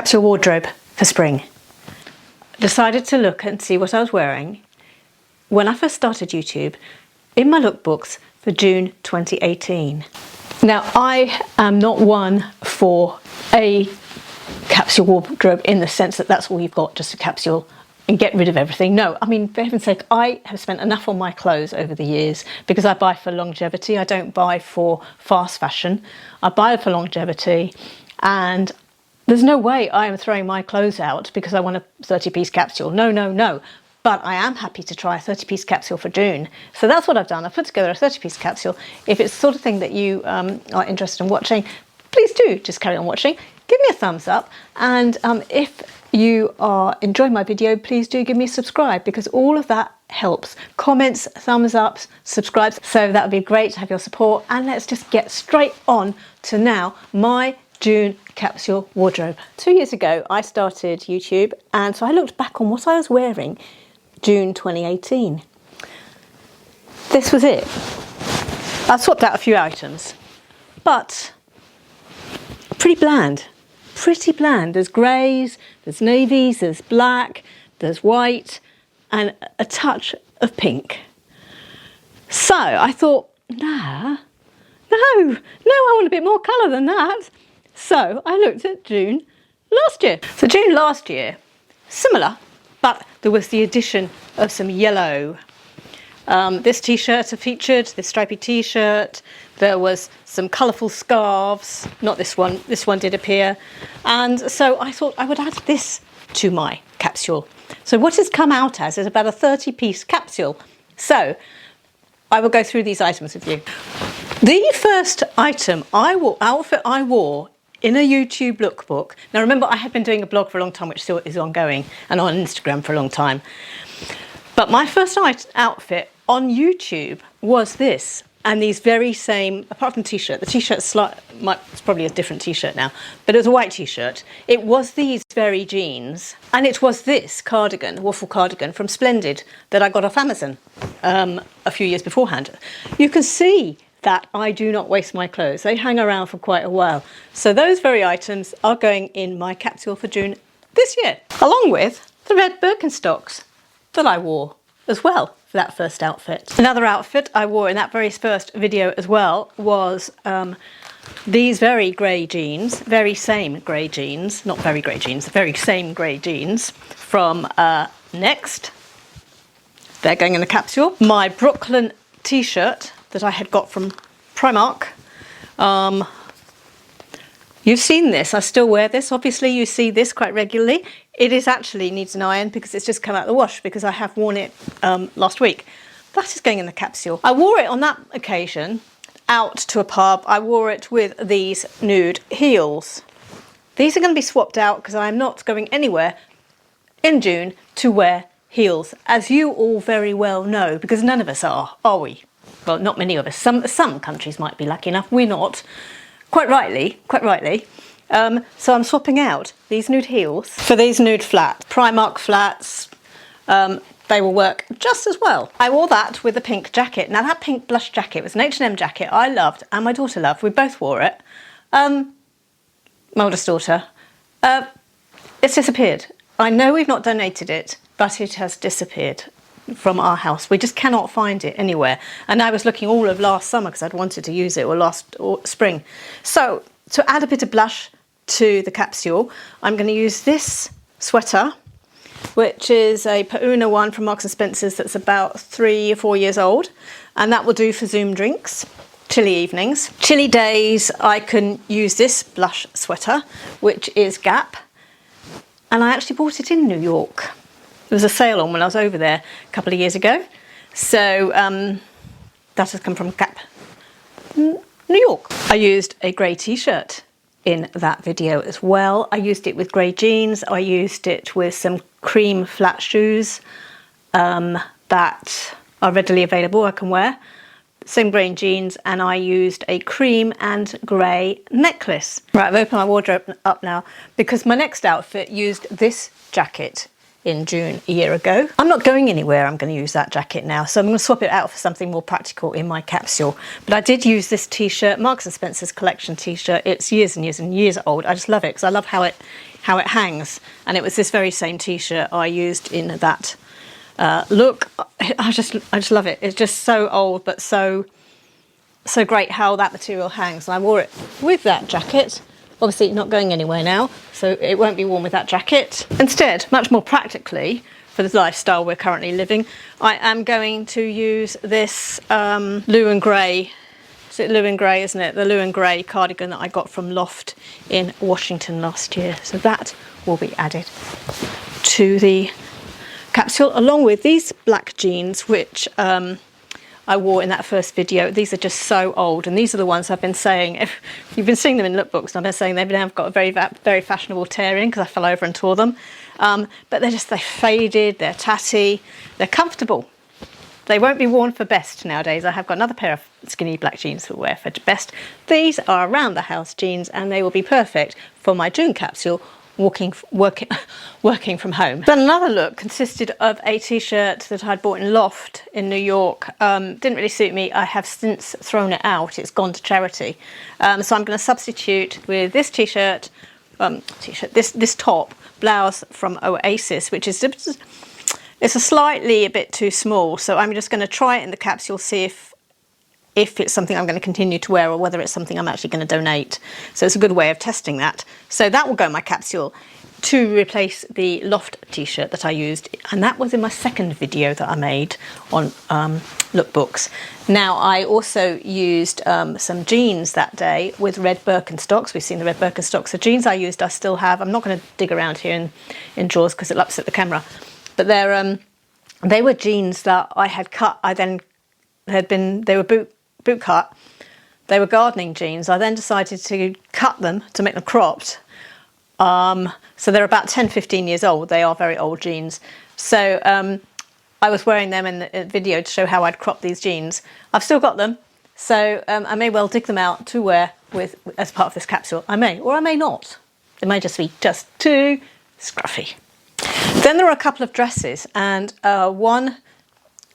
Capsule wardrobe for spring. Decided to look and see what I was wearing when I first started YouTube in my lookbooks for June 2018. Now, I am not one for a capsule wardrobe in the sense that that's all you've got, just a capsule and get rid of everything. No, I mean, for heaven's sake, I have spent enough on my clothes over the years because I buy for longevity. I don't buy for fast fashion. I buy for longevity, and there's no way I am throwing my clothes out because I want a 30-piece capsule. No, no, no. But I am happy to try a 30-piece capsule for June. So that's what I've done. I've put together a 30-piece capsule. If it's the sort of thing that you are interested in watching, please do just carry on watching. Give me a thumbs up. And if you are enjoying my video, please do give me a subscribe, because all of that helps. Comments, thumbs ups, subscribes. So that would be great to have your support. And let's just get straight on to now my June capsule wardrobe. 2 years ago, I started YouTube, and so I looked back on what I was wearing June 2018. This was it. I swapped out a few items, but pretty bland. Pretty bland. There's greys, there's navies, there's black, there's white, and a touch of pink. So I thought, no, I want a bit more colour than that. So I looked at June last year. So June last year, similar, but there was the addition of some yellow. This t-shirt featured, this stripy t-shirt. There was some colourful scarves, not this one. This one did appear. And so I thought I would add this to my capsule. So what it's come out as is about a 30-piece capsule. So I will go through these items with you. The first item outfit I wore in a YouTube lookbook. Now remember, I have been doing a blog for a long time, which still is ongoing, and on Instagram for a long time. But my first outfit on YouTube was this, and these very same, apart from the t-shirt. The t-shirt's it's probably a different t-shirt now, but it was a white t-shirt. It was these very jeans, and it was this cardigan, waffle cardigan from Splendid that I got off Amazon a few years beforehand. You can see that I do not waste my clothes. They hang around for quite a while. So those very items are going in my capsule for June this year, along with the red Birkenstocks that I wore as well for that first outfit. Another outfit I wore in that very first video as well was these very grey jeans, very same grey jeans, not very grey jeans, the very same grey jeans from Next. They're going in the capsule. My Brooklyn t-shirt that I had got from Primark. You've seen this, I still wear this. Obviously you see this quite regularly. It is actually needs an iron because it's just come out of the wash, because I have worn it last week. That is going in the capsule. I wore it on that occasion out to a pub. I wore it with these nude heels. These are going to be swapped out because I'm not going anywhere in June to wear heels, as you all very well know, because none of us are we? Well, not many of us. Some countries might be lucky enough. We're not. Quite rightly. So I'm swapping out these nude heels for these nude flats. Primark flats. They will work just as well. I wore that with a pink jacket. Now that pink blush jacket was an H&M jacket I loved and my daughter loved. We both wore it. My oldest daughter. It's disappeared. I know we've not donated it, but it has disappeared from our house. We just cannot find it anywhere. And I was looking all of last summer because I'd wanted to use it, or spring. So to add a bit of blush to the capsule, I'm going to use this sweater, which is a Pauna one from Marks & Spencer's that's about 3 or 4 years old. And that will do for Zoom drinks, chilly evenings. Chilly days, I can use this blush sweater, which is Gap. And I actually bought it in New York. There was a sale on when I was over there a couple of years ago. So that has come from Gap, New York. I used a grey t-shirt in that video as well. I used it with grey jeans. I used it with some cream flat shoes that are readily available, I can wear. Same grey jeans, and I used a cream and grey necklace. Right, I've opened my wardrobe up now because my next outfit used this jacket in June a year ago. I'm not going anywhere. I'm going to use that jacket now, so I'm going to swap it out for something more practical in my capsule. But I did use this t-shirt, Marks and Spencer's collection t-shirt. It's years and years and years old. I just love it because I love how it hangs, and it was this very same t-shirt I used in that look. I just love it. It's just so old, but so great how that material hangs. And I wore it with that jacket. Obviously not going anywhere now, so it won't be worn with that jacket. Instead, much more practically, for the lifestyle we're currently living, I am going to use this blue and grey, is it blue and grey, isn't it? The blue and grey cardigan that I got from Loft in Washington last year. So that will be added to the capsule, along with these black jeans, which I wore in that first video. These are just so old, and these are the ones I've been saying, if you've been seeing them in lookbooks, and I've been saying they've now got a very fashionable tearing because I fell over and tore them. But they're faded, they're tatty, they're comfortable. They won't be worn for best nowadays. I have got another pair of skinny black jeans to wear for best. These are around the house jeans, and they will be perfect for my June capsule, working from home. Then another look consisted of a t-shirt that I'd bought in Loft in New York. Didn't really suit me. I have since thrown it out. It's gone to charity. So I'm going to substitute with this t-shirt, this top blouse from Oasis, which is it's a bit too small. So I'm just going to try it in the capsule, see if it's something I'm going to continue to wear or whether it's something I'm actually going to donate. So it's a good way of testing that. So that will go in my capsule to replace the Loft t-shirt that I used, and that was in my second video that I made on lookbooks. Now I also used some jeans that day with red Birkenstocks. We've seen the red Birkenstocks. The jeans I used I still have. I'm not going to dig around here in drawers because it'll upset the camera, but they were jeans that I had cut. They were boot cut. They were gardening jeans. I then decided to cut them to make them cropped. So they're about 10-15 years old. They are very old jeans. So I was wearing them in the video to show how I'd cropped these jeans. I've still got them, so I may well dig them out to wear as part of this capsule. I may, or I may not. It may just be too scruffy. Then there are a couple of dresses, and one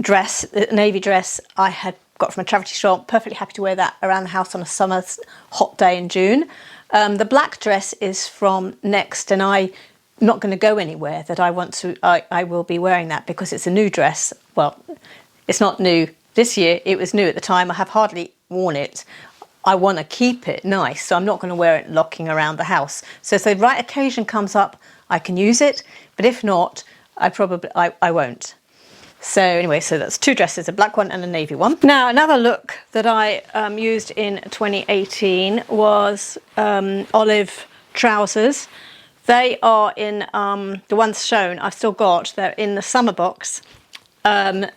dress, a navy dress, I had got from a charity shop. Perfectly happy to wear that around the house on a summer's hot day in June. The black dress is from Next, and I'm not going to go anywhere that I want to. I will be wearing that because it's a new dress. Well, it's not new this year. It was new at the time. I have hardly worn it. I want to keep it nice, so I'm not going to wear it locking around the house. So if the right occasion comes up, I can use it. But if not, I won't. So anyway, so that's two dresses, a black one and a navy one. Now another look that I used in 2018 was olive trousers. They are in the ones shown I've still got. They're in the summer box. I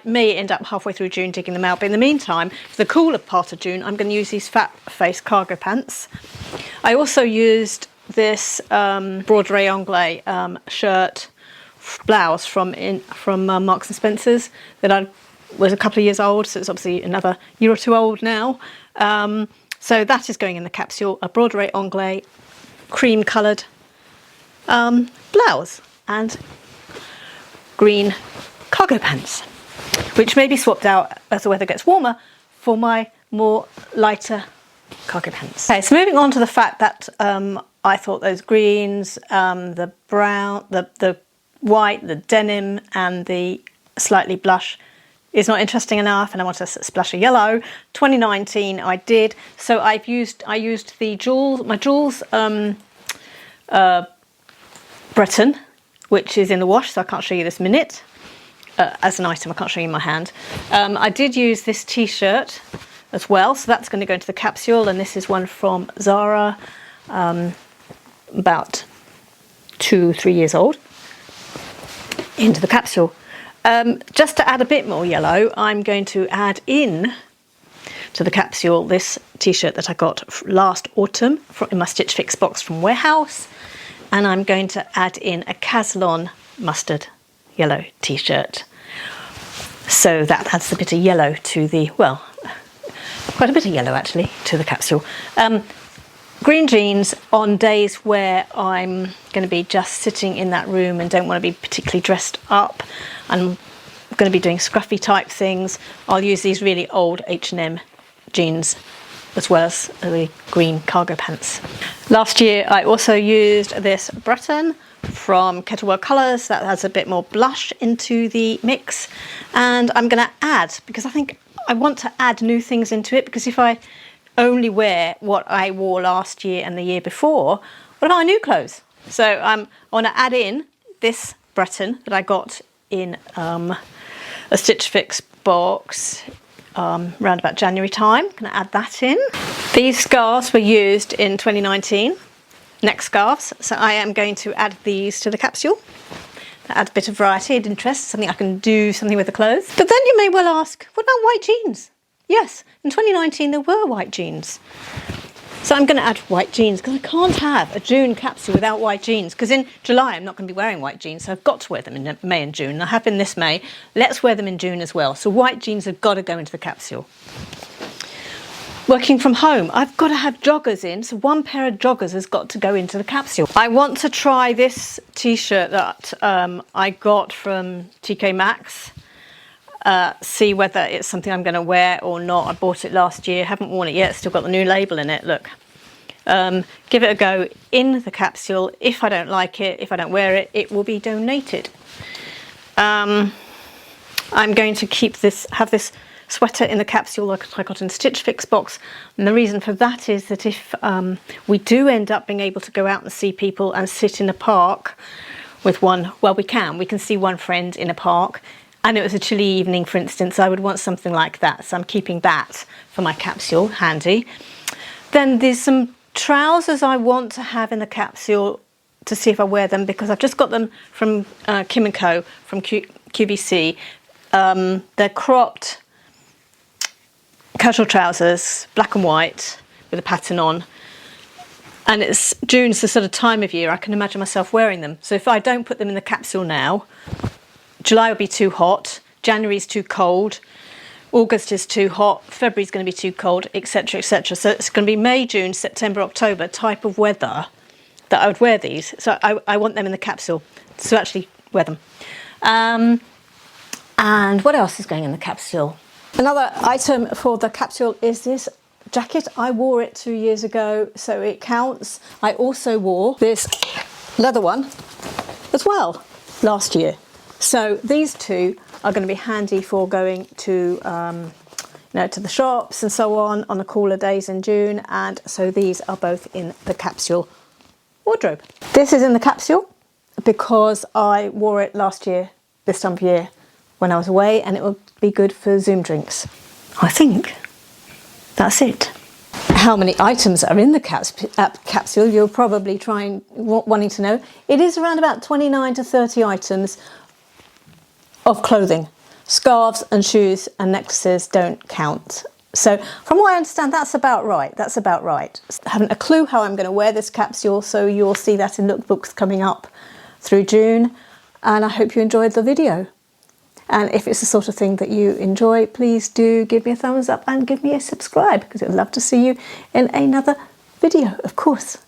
may end up halfway through June digging them out, but in the meantime, for the cooler part of June, I'm going to use these fat face cargo pants. I also used this broderie anglais shirt blouse from Marks and Spencer's that was a couple of years old, so it's obviously another year or two old now. So that is going in the capsule, a broderie anglais cream coloured blouse and green cargo pants, which may be swapped out as the weather gets warmer for my more lighter cargo pants. Okay, so moving on to the fact that I thought those greens, the brown, the white, the denim and the slightly blush is not interesting enough, and I want to splash a yellow. 2019 I did, so I used the Joules Breton, which is in the wash, so I can't show you this minute as an item. I can't show you my hand. I did use this t-shirt as well, so that's going to go into the capsule, and this is one from Zara, about 2-3 years old, into the capsule. Just to add a bit more yellow, I'm going to add in to the capsule this t-shirt that I got last autumn in my Stitch Fix box from Warehouse, and I'm going to add in a Caslon mustard yellow t-shirt. So that adds a bit of yellow to the, well, quite a bit of yellow actually to the capsule. green jeans on days where I'm going to be just sitting in that room and don't want to be particularly dressed up. I'm going to be doing scruffy type things. I'll use these really old H&M jeans as well as the green cargo pants. Last year I also used this button from Kettlewell Colours that has a bit more blush into the mix, and I'm going to add, because I think I want to add new things into it, because if I only wear what I wore last year and the year before, what about my new clothes? So I want to add in this button that I got in a Stitch Fix box around about January time. I'm going to add that in. These scarves were used in 2019, neck scarves, so I am going to add these to the capsule. Add a bit of variety and interest, something I can do something with the clothes. But then you may well ask, what about white jeans? Yes, in 2019 there were white jeans. So I'm going to add white jeans, because I can't have a June capsule without white jeans, because in July I'm not going to be wearing white jeans, so I've got to wear them in May and June. And I have been this May. Let's wear them in June as well. So white jeans have got to go into the capsule. Working from home, I've got to have joggers in, so one pair of joggers has got to go into the capsule. I want to try this t-shirt that I got from TK Maxx. See whether it's something I'm going to wear or not. I bought it last year, haven't worn it yet, still got the new label in it, look. Give it a go in the capsule. If I don't like it, if I don't wear it, it will be donated. I'm going to have this sweater in the capsule like I got in the Stitch Fix box, and the reason for that is that if we do end up being able to go out and see people and sit in a park with one, well, we can see one friend in a park, and it was a chilly evening, for instance, I would want something like that. So I'm keeping that for my capsule handy. Then there's some trousers I want to have in the capsule to see if I wear them, because I've just got them from Kim & Co, from QVC. They're cropped casual trousers, black and white, with a pattern on. And June's the sort of time of year I can imagine myself wearing them. So if I don't put them in the capsule now, July will be too hot, January's too cold, August is too hot, February's going to be too cold, etc, etc. So it's going to be May, June, September, October type of weather that I would wear these. So I want them in the capsule to actually wear them. And what else is going in the capsule? Another item for the capsule is this jacket. I wore it 2 years ago, so it counts. I also wore this leather one as well last year. So these two are going to be handy for going to to the shops and so on the cooler days in June, and so these are both in the capsule wardrobe. This is in the capsule because I wore it last year, this time of year, when I was away, and it will be good for Zoom drinks. I think that's it. How many items are in the capsule? You're probably wanting to know. It is around about 29 to 30 items of clothing. Scarves and shoes and necklaces don't count. So from what I understand, that's about right. That's about right. I haven't a clue how I'm going to wear this capsule, so you'll see that in lookbooks coming up through June, and I hope you enjoyed the video. And if it's the sort of thing that you enjoy, please do give me a thumbs up and give me a subscribe, because I'd love to see you in another video, of course.